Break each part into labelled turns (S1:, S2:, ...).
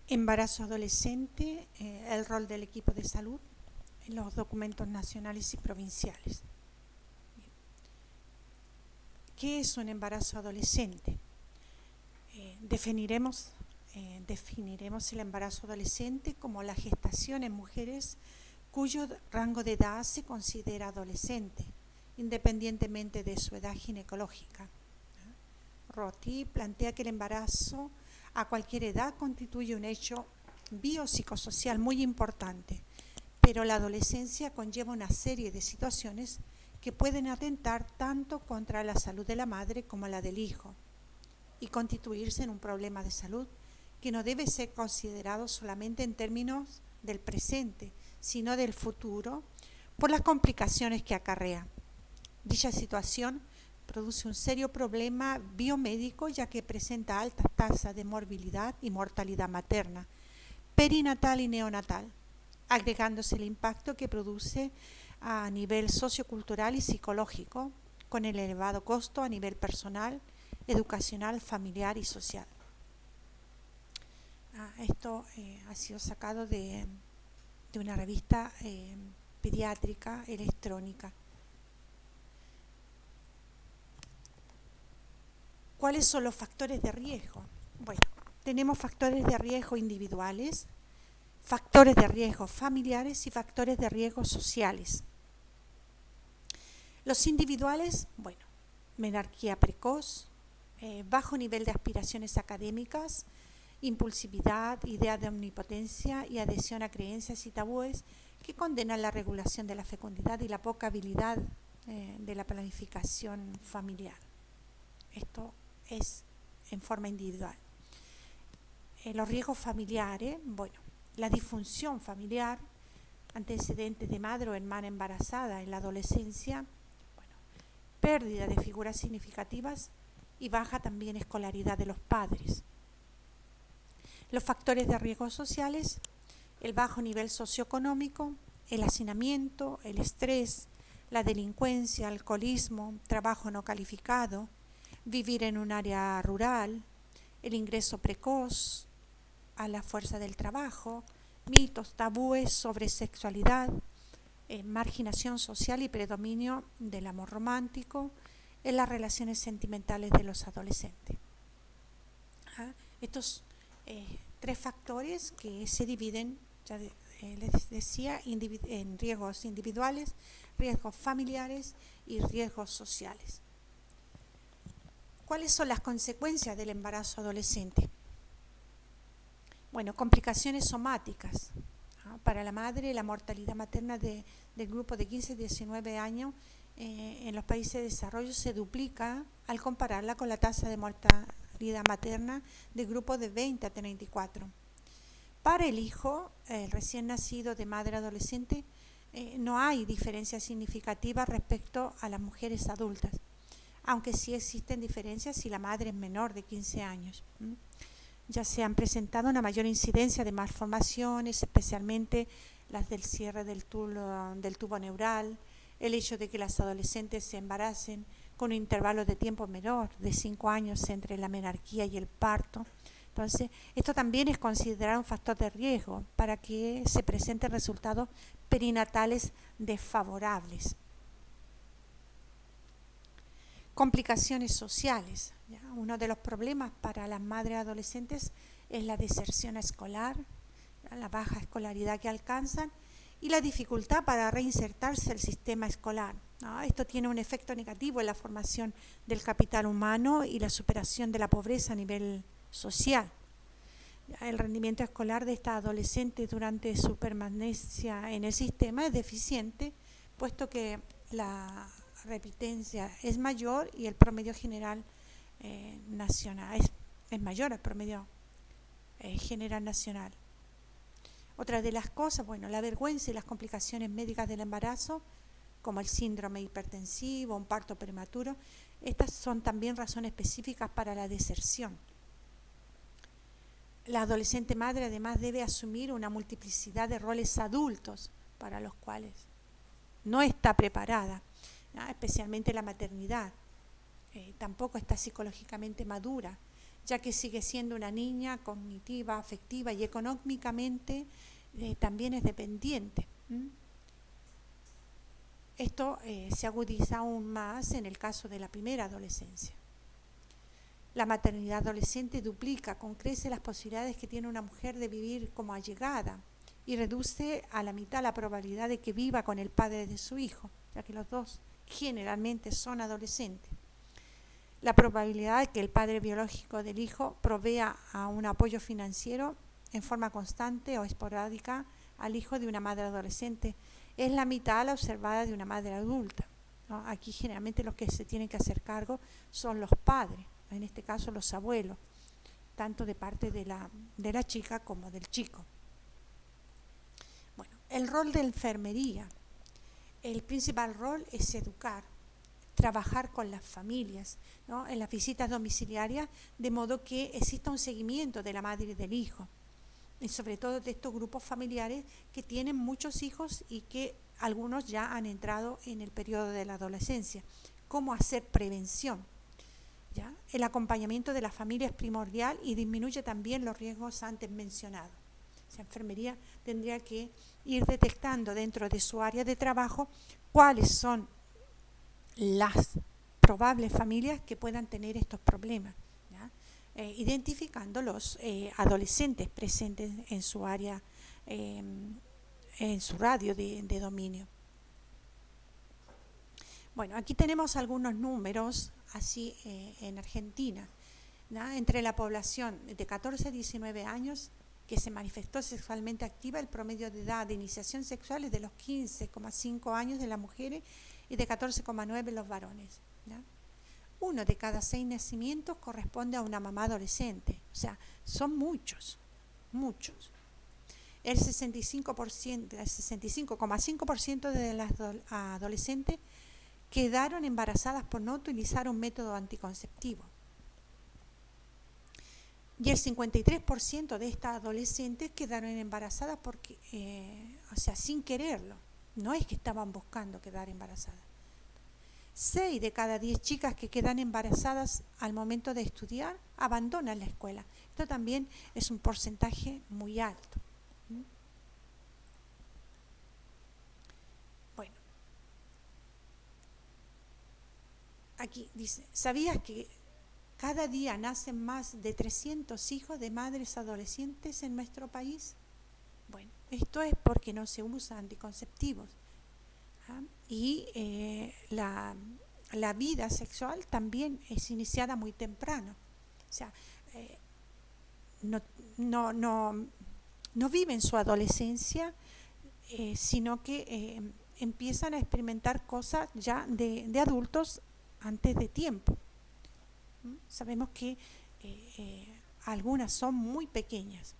S1: Embarazo adolescente, el rol del equipo de salud en los documentos nacionales y provinciales. ¿Qué es un embarazo adolescente? Definiremos el embarazo adolescente como la gestación en mujeres cuyo rango de edad se considera adolescente, independientemente de su edad ginecológica. Roti plantea que el embarazo a cualquier edad constituye un hecho biopsicosocial muy importante, pero la adolescencia conlleva una serie de situaciones que pueden atentar tanto contra la salud de la madre como la del hijo y constituirse en un problema de salud que no debe ser considerado solamente en términos del presente, sino del futuro, por las complicaciones que acarrea. Dicha situación produce un serio problema biomédico, ya que presenta altas tasas de morbilidad y mortalidad materna, perinatal y neonatal, agregándose el impacto que produce a nivel sociocultural y psicológico, con el elevado costo a nivel personal, educacional, familiar y social. Esto ha sido sacado de una revista pediátrica electrónica. ¿Cuáles son los factores de riesgo? Bueno, tenemos factores de riesgo individuales, factores de riesgo familiares y factores de riesgo sociales. Los individuales, bueno, menarquía precoz, bajo nivel de aspiraciones académicas, impulsividad, idea de omnipotencia y adhesión a creencias y tabúes que condenan la regulación de la fecundidad y la poca habilidad de la planificación familiar. Esto es en forma individual. Los riesgos familiares, bueno, la disfunción familiar, antecedentes de madre o hermana embarazada en la adolescencia, bueno, pérdida de figuras significativas y baja también escolaridad de los padres. Los factores de riesgo sociales, el bajo nivel socioeconómico, el hacinamiento, el estrés, la delincuencia, alcoholismo, trabajo no calificado, vivir en un área rural, el ingreso precoz a la fuerza del trabajo, mitos, tabúes sobre sexualidad, marginación social y predominio del amor romántico en las relaciones sentimentales de los adolescentes. Estos tres factores que se dividen, ya les decía, en riesgos individuales, riesgos familiares y riesgos sociales. ¿Cuáles son las consecuencias del embarazo adolescente? Bueno, complicaciones somáticas. Para la madre, la mortalidad materna del grupo de 15 a 19 años en los países de desarrollo se duplica al compararla con la tasa de mortalidad materna del grupo de 20 a 34. Para el hijo, el recién nacido de madre adolescente, no hay diferencia significativa respecto a las mujeres adultas, aunque sí existen diferencias si la madre es menor de 15 años. Ya se han presentado una mayor incidencia de malformaciones, especialmente las del cierre del tubo neural, el hecho de que las adolescentes se embaracen con un intervalo de tiempo menor, de 5 años entre la menarquía y el parto. Entonces, esto también es considerado un factor de riesgo para que se presenten resultados perinatales desfavorables. Complicaciones sociales. ¿Ya? Uno de los problemas para las madres adolescentes es la deserción escolar, la baja escolaridad que alcanzan y la dificultad para reinsertarse al sistema escolar. Esto tiene un efecto negativo en la formación del capital humano y la superación de la pobreza a nivel social. El rendimiento escolar de estas adolescentes durante su permanencia en el sistema es deficiente, puesto que la repitencia es mayor y el promedio general nacional es mayor al promedio general nacional. Otra de las cosas, bueno, la vergüenza y las complicaciones médicas del embarazo, como el síndrome hipertensivo, un parto prematuro, estas son también razones específicas para la deserción. La adolescente madre además debe asumir una multiplicidad de roles adultos para los cuales no está preparada, especialmente la maternidad. Tampoco está psicológicamente madura ya que sigue siendo una niña cognitiva, afectiva y económicamente también es dependiente. Esto se agudiza aún más en el caso de la primera adolescencia. La maternidad adolescente duplica con creces las posibilidades que tiene una mujer de vivir como allegada y reduce a la mitad la probabilidad de que viva con el padre de su hijo, ya que los dos generalmente son adolescentes. La probabilidad de que el padre biológico del hijo provea a un apoyo financiero en forma constante o esporádica al hijo de una madre adolescente es la mitad a la observada de una madre adulta, ¿no? Aquí generalmente los que se tienen que hacer cargo son los padres, en este caso los abuelos, tanto de parte de la chica como del chico. Bueno, el rol de enfermería. El principal rol es educar, trabajar con las familias, ¿no? En las visitas domiciliarias, de modo que exista un seguimiento de la madre y del hijo, y sobre todo de estos grupos familiares que tienen muchos hijos y que algunos ya han entrado en el periodo de la adolescencia. ¿Cómo hacer prevención? ¿Ya? El acompañamiento de la familia es primordial y disminuye también los riesgos antes mencionados. La enfermería tendría que ir detectando dentro de su área de trabajo cuáles son las probables familias que puedan tener estos problemas, ¿ya? Identificando los adolescentes presentes en su área, en su radio de dominio. Bueno, aquí tenemos algunos números así en Argentina, ¿no? Entre la población de 14 a 19 años que se manifestó sexualmente activa, el promedio de edad de iniciación sexual es de los 15,5 años de las mujeres y de 14,9 los varones, ¿ya? 1 de cada 6 nacimientos corresponde a una mamá adolescente, o sea, son muchos. El 65,5% de las adolescentes quedaron embarazadas por no utilizar un método anticonceptivo. Y el 53% de estas adolescentes quedaron embarazadas porque, sin quererlo. No es que estaban buscando quedar embarazadas. 6 de cada 10 chicas que quedan embarazadas al momento de estudiar abandonan la escuela. Esto también es un porcentaje muy alto. Bueno, aquí dice, ¿sabías que cada día nacen más de 300 hijos de madres adolescentes en nuestro país? Bueno, esto es porque no se usan anticonceptivos. Y la vida sexual también es iniciada muy temprano. O sea, no viven su adolescencia, sino que empiezan a experimentar cosas ya de adultos antes de tiempo. Sabemos que algunas son muy pequeñas.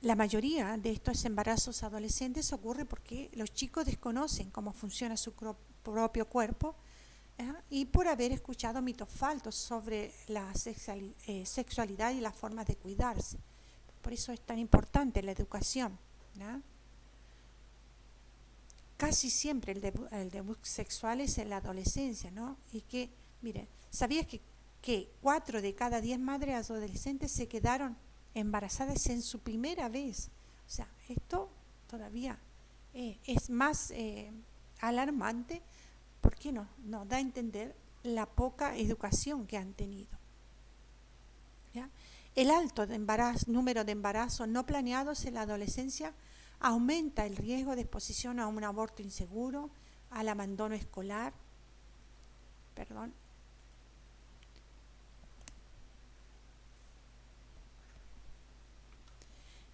S1: La mayoría de estos embarazos adolescentes ocurre porque los chicos desconocen cómo funciona su propio cuerpo, y por haber escuchado mitos falsos sobre la sexualidad y las formas de cuidarse. Por eso es tan importante la educación, ¿no? Casi siempre el debut sexual es en la adolescencia, ¿no? Y que, mire, ¿sabías que 4 de cada 10 madres adolescentes se quedaron embarazadas en su primera vez? O sea, esto todavía es más alarmante porque nos da a entender la poca educación que han tenido, ¿ya? El alto número de embarazos no planeados en la adolescencia aumenta el riesgo de exposición a un aborto inseguro, al abandono escolar,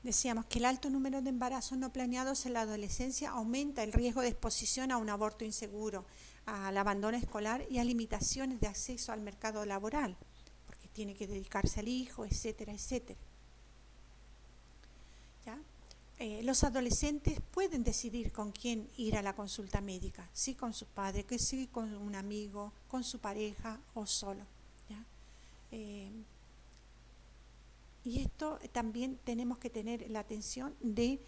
S1: Decíamos que el alto número de embarazos no planeados en la adolescencia aumenta el riesgo de exposición a un aborto inseguro, al abandono escolar y a limitaciones de acceso al mercado laboral, porque tiene que dedicarse al hijo, etcétera, etcétera. ¿Ya? Los adolescentes pueden decidir con quién ir a la consulta médica, si con su padre, que si con un amigo, con su pareja o solo, ¿ya? Y esto también tenemos que tener la atención de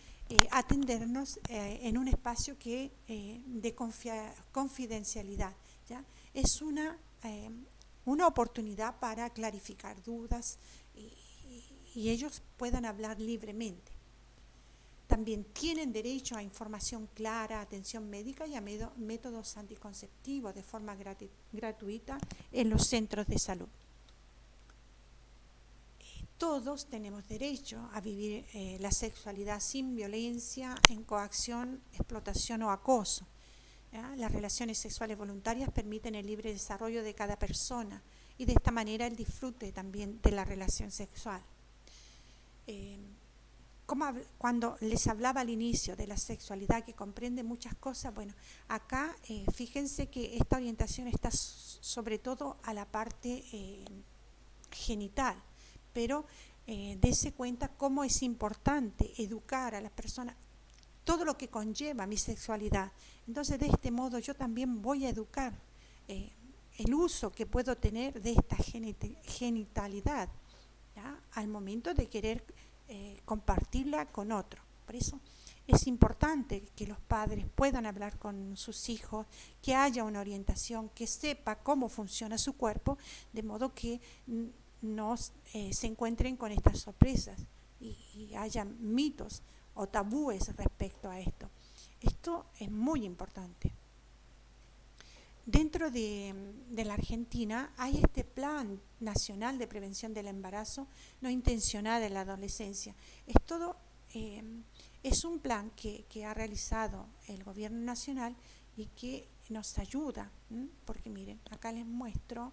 S1: atendernos en un espacio de confidencialidad, ¿ya? Es una una oportunidad para clarificar dudas y ellos puedan hablar libremente. También tienen derecho a información clara, atención médica y a métodos anticonceptivos de forma gratuita en los centros de salud. Todos tenemos derecho a vivir la sexualidad sin violencia, en coacción, explotación o acoso. ¿Ya? Las relaciones sexuales voluntarias permiten el libre desarrollo de cada persona y de esta manera el disfrute también de la relación sexual. Cuando les hablaba al inicio de la sexualidad que comprende muchas cosas, bueno, acá fíjense que esta orientación está sobre todo a la parte genital, pero dése cuenta cómo es importante educar a las personas todo lo que conlleva mi sexualidad. Entonces, de este modo yo también voy a educar el uso que puedo tener de esta genitalidad, ¿ya? Al momento de querer compartirla con otro. Por eso es importante que los padres puedan hablar con sus hijos, que haya una orientación, que sepa cómo funciona su cuerpo, de modo que no se encuentren con estas sorpresas y haya mitos o tabúes respecto a esto. Esto es muy importante. Dentro de la Argentina hay este Plan Nacional de Prevención del Embarazo no intencional en la adolescencia. Es un plan que ha realizado el gobierno nacional y que nos ayuda, porque miren, acá les muestro.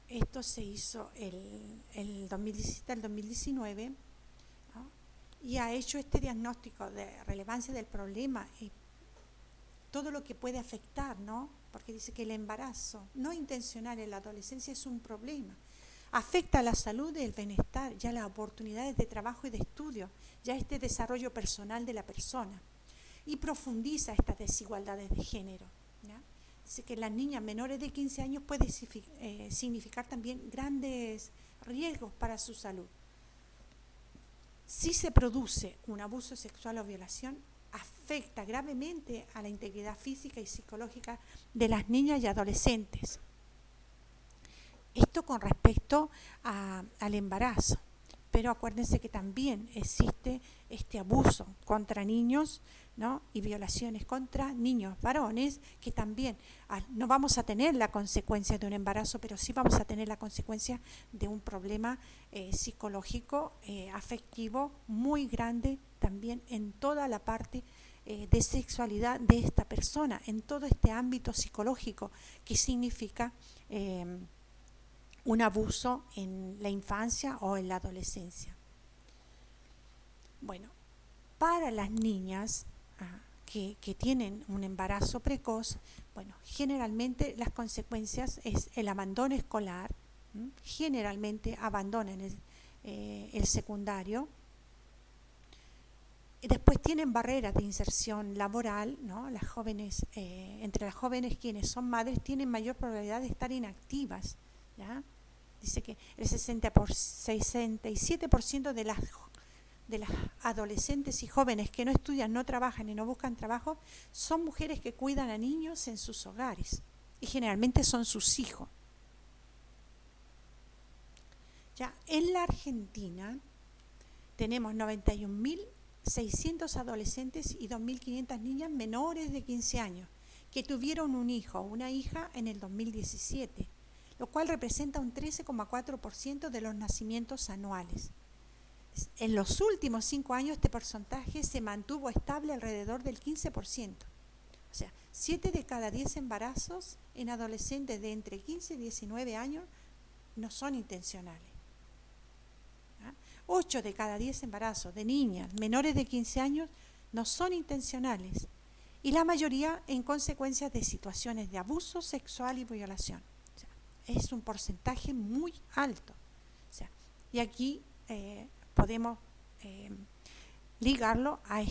S1: Esto se hizo el 2017 al 2019, ¿no? Y ha hecho este diagnóstico de relevancia del problema y todo lo que puede afectar, ¿no? Porque dice que el embarazo no intencional en la adolescencia es un problema. Afecta a la salud y el bienestar, ya las oportunidades de trabajo y de estudio, ya este desarrollo personal de la persona. Y profundiza estas desigualdades de género, ¿ya? Dice que las niñas menores de 15 años puede significar también grandes riesgos para su salud. Si se produce un abuso sexual o violación, afecta gravemente a la integridad física y psicológica de las niñas y adolescentes. Esto con respecto al embarazo. Pero acuérdense que también existe este abuso contra niños, ¿no? Y violaciones contra niños varones, que también no vamos a tener la consecuencia de un embarazo, pero sí vamos a tener la consecuencia de un problema psicológico, afectivo muy grande también en toda la parte de sexualidad de esta persona, en todo este ámbito psicológico que significa un abuso en la infancia o en la adolescencia. Bueno, para las niñas que tienen un embarazo precoz, bueno, generalmente las consecuencias es el abandono escolar, generalmente abandonan el secundario. Y después tienen barreras de inserción laboral, ¿no? Las jóvenes, entre las jóvenes quienes son madres tienen mayor probabilidad de estar inactivas, ¿ya? Dice que el 67% de las adolescentes y jóvenes que no estudian, no trabajan y no buscan trabajo son mujeres que cuidan a niños en sus hogares y generalmente son sus hijos. Ya en la Argentina tenemos 91.600 adolescentes y 2.500 niñas menores de 15 años que tuvieron un hijo o una hija en el 2017. Lo cual representa un 13,4% de los nacimientos anuales. En los últimos 5 años este porcentaje se mantuvo estable alrededor del 15%. O sea, 7 de cada 10 embarazos en adolescentes de entre 15 y 19 años no son intencionales. 8 de cada 10 embarazos de niñas menores de 15 años no son intencionales. Y la mayoría en consecuencia de situaciones de abuso sexual y violación. Es un porcentaje muy alto. O sea, y aquí podemos ligarlo a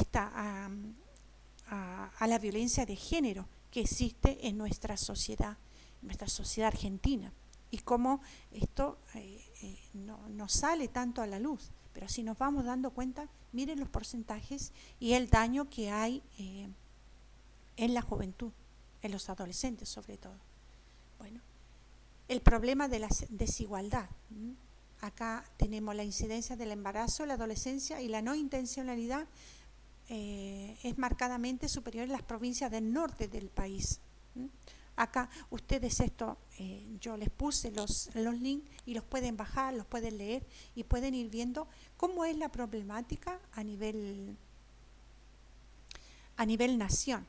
S1: la violencia de género que existe en nuestra sociedad argentina. Y cómo esto no sale tanto a la luz. Pero si nos vamos dando cuenta, miren los porcentajes y el daño que hay en la juventud. en los adolescentes sobre todo. Bueno, el problema de la desigualdad. Acá tenemos la incidencia del embarazo, la adolescencia y la no intencionalidad es marcadamente superior en las provincias del norte del país. Acá ustedes yo les puse los links y los pueden bajar, los pueden leer y pueden ir viendo cómo es la problemática a nivel nación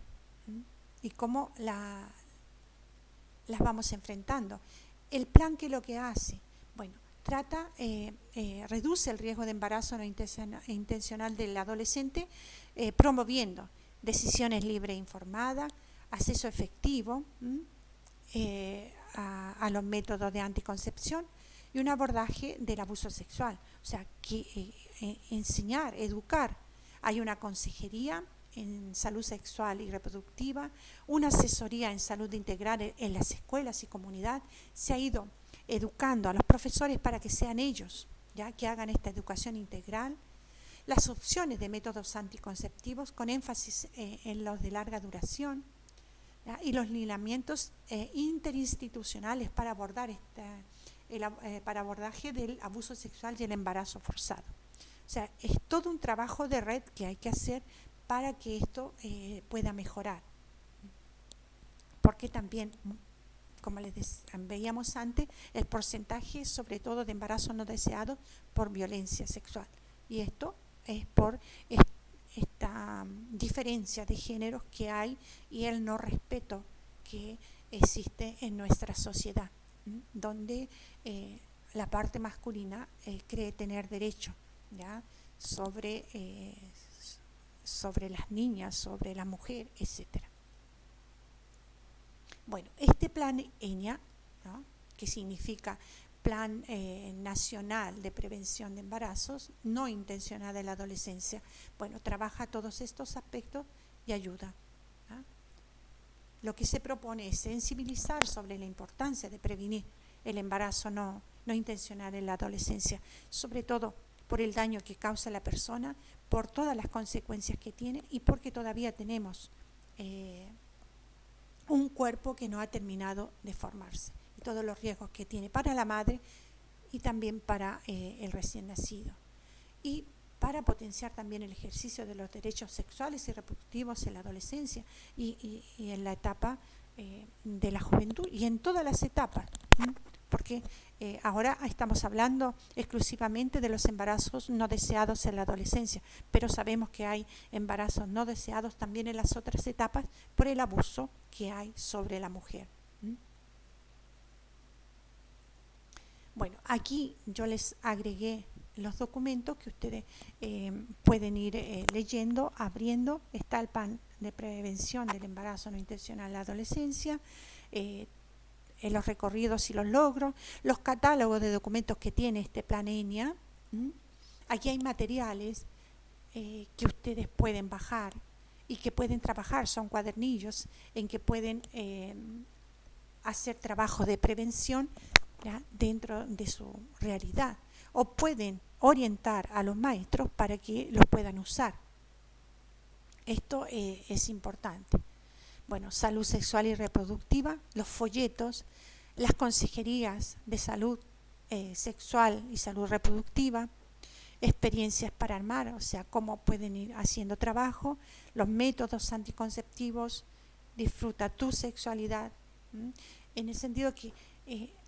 S1: y cómo las vamos enfrentando. El plan, ¿qué es lo que hace? Bueno, reduce el riesgo de embarazo no intencional del adolescente, promoviendo decisiones libres e informadas, acceso efectivo a los métodos de anticoncepción y un abordaje del abuso sexual. O sea, enseñar, educar. Hay una consejería en salud sexual y reproductiva, una asesoría en salud integral en las escuelas y comunidad. Se ha ido educando a los profesores para que sean ellos, ya que hagan esta educación integral. Las opciones de métodos anticonceptivos con énfasis en los de larga duración, ¿ya? Y los lineamientos interinstitucionales para abordar para abordaje del abuso sexual y el embarazo forzado. O sea, es todo un trabajo de red que hay que hacer para que esto pueda mejorar. Porque también, como les veíamos antes, el porcentaje sobre todo de embarazo no deseado por violencia sexual. Y esto es por esta diferencia de géneros que hay y el no respeto que existe en nuestra sociedad, donde la parte masculina cree tener derecho, ¿ya? sobre las niñas, sobre la mujer, etcétera. Bueno, este plan ENIA, ¿no? Que significa Plan Nacional de Prevención de Embarazos no intencional de la adolescencia, bueno, trabaja todos estos aspectos y ayuda. Lo que se propone es sensibilizar sobre la importancia de prevenir el embarazo no intencional en la adolescencia, sobre todo por el daño que causa a la persona, por todas las consecuencias que tiene y porque todavía tenemos un cuerpo que no ha terminado de formarse y todos los riesgos que tiene para la madre y también para el recién nacido. Y para potenciar también el ejercicio de los derechos sexuales y reproductivos en la adolescencia y en la etapa de la juventud y en todas las etapas, porque ahora estamos hablando exclusivamente de los embarazos no deseados en la adolescencia, pero sabemos que hay embarazos no deseados también en las otras etapas por el abuso que hay sobre la mujer. Bueno, aquí yo les agregué los documentos que ustedes pueden ir leyendo, abriendo. Está el plan de prevención del embarazo no intencional en la adolescencia, los recorridos y los logros, los catálogos de documentos que tiene este plan ENIA. Aquí hay materiales que ustedes pueden bajar y que pueden trabajar, son cuadernillos en que pueden hacer trabajo de prevención, ¿ya? Dentro de su realidad, o pueden orientar a los maestros para que los puedan usar. Esto es importante. Bueno, salud sexual y reproductiva, los folletos, las consejerías de salud sexual y salud reproductiva, experiencias para armar, o sea, cómo pueden ir haciendo trabajo, los métodos anticonceptivos, disfruta tu sexualidad, en el sentido que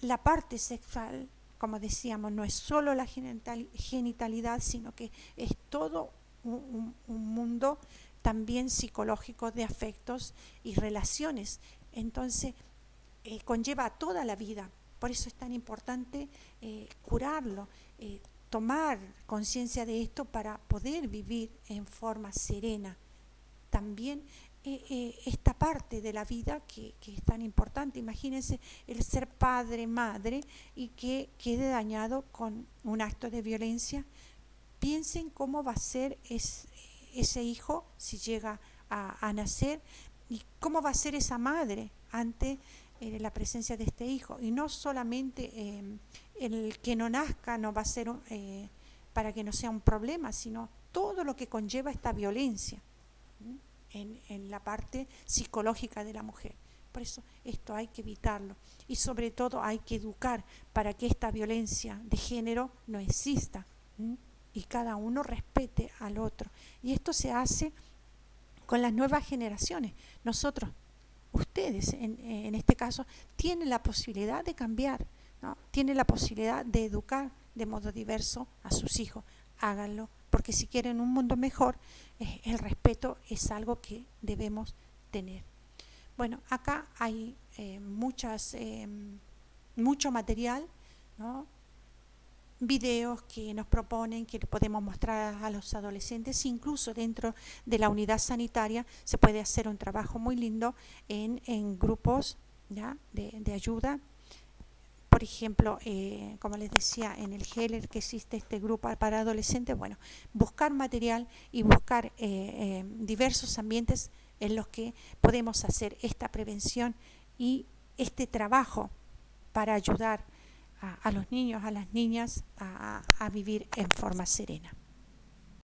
S1: la parte sexual, como decíamos, no es solo la genitalidad, sino que es todo un mundo también psicológico de afectos y relaciones. Entonces, conlleva toda la vida. Por eso es tan importante curarlo, tomar conciencia de esto para poder vivir en forma serena. También esta parte de la vida que es tan importante. Imagínense el ser padre, madre y que quede dañado con un acto de violencia. Piensen cómo va a ser ese hijo si llega a nacer y cómo va a ser esa madre ante la presencia de este hijo. Y no solamente el que no nazca no va a ser para que no sea un problema, sino todo lo que conlleva esta violencia en la parte psicológica de la mujer. Por eso esto hay que evitarlo y sobre todo hay que educar para que esta violencia de género no exista, ¿m? Y cada uno respete al otro. Y esto se hace con las nuevas generaciones. Nosotros, ustedes en este caso, tienen la posibilidad de cambiar, ¿no? Tienen la posibilidad de educar de modo diverso a sus hijos. Háganlo, porque si quieren un mundo mejor, el respeto es algo que debemos tener. Bueno, acá hay mucho material, ¿no? Videos que nos proponen que podemos mostrar a los adolescentes, incluso dentro de la unidad sanitaria se puede hacer un trabajo muy lindo en grupos, ¿ya? de ayuda. Por ejemplo, como les decía, en el Heller que existe este grupo para adolescentes, bueno, buscar material y buscar diversos ambientes en los que podemos hacer esta prevención y este trabajo para ayudar a los niños, a las niñas a vivir en forma serena.